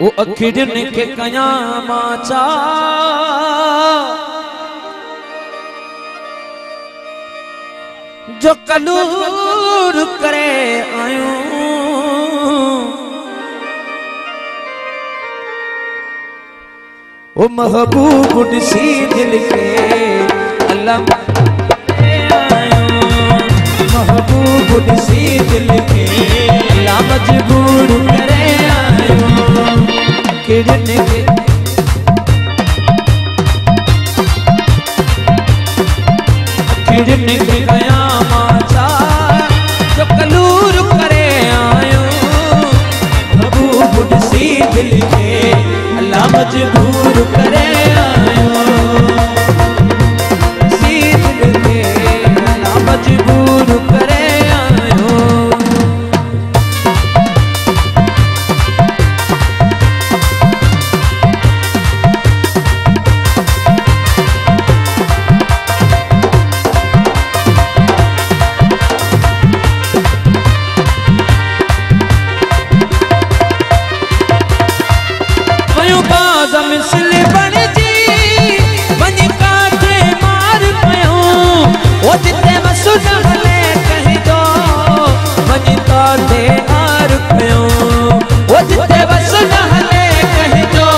वो अखिड़न के कयामा चा जो कलूर करे आयूं वो महबूब सी दिल के अल्लाह महबूब सी दिल के अल्लाह मजबूर करे आयूं किरण के किरण के कयामा चा जो कलूर करे आयो महबूब सी दिल के अल्लाह मजबूर करे आयो सी दिल के अल्लाह मजबूर करे आयो मिसले बन जी बन काठे मार पयो वो जिते मसूद हले कहीं दो बन काठे मार पयो वो जिते मसूद हले कहीं दो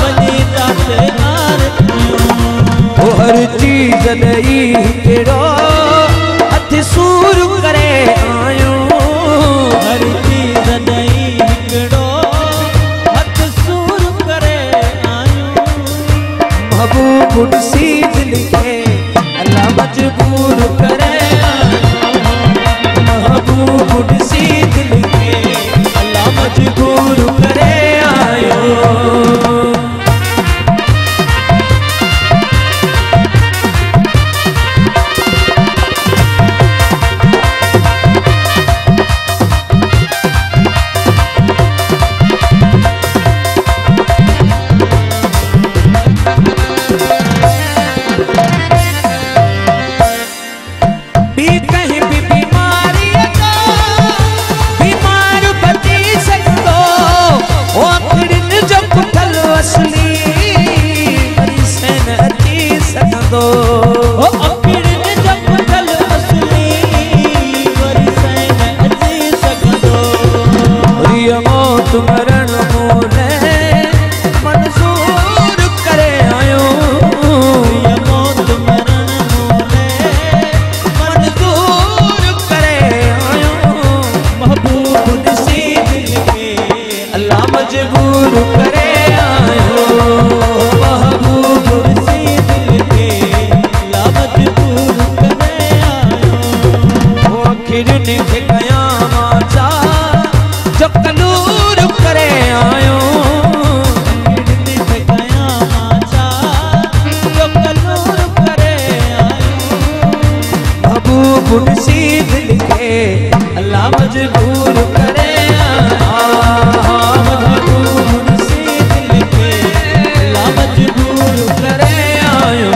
बन काठे मार पयो वो हर चीज दई केड़ो हथ सूर करे आयो हर चीज दई केड़ो महबूब सी दिल के अल्लाह मजबूर करे महबूब सी दिल के अल्लाह मजबूर करे आयो मरण मोले मंजूर करे आयो मौत मरण मोले मंजूर करे आयो महबूब सी दिल के अल्लाह मजबूर करे आयो महबूब सी दिल के अल्लाह मजबूर करे आयो वो किरण के कयामा चा जो कलूर करे आयो किरण के कयामा चा जो कलूर करे आयो महबूब सी दिल के अल्लाह मजबूर करे महबूब सी दिल के अल्लाह मजबूर करे आयो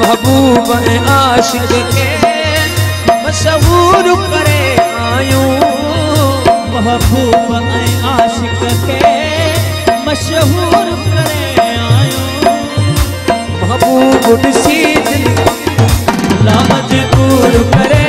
महबूब आशिक के मशहूर करे आयो महबूब आशिक के मशहूर करे आयो महबूब सी दिल अल्लाह मजबूर करे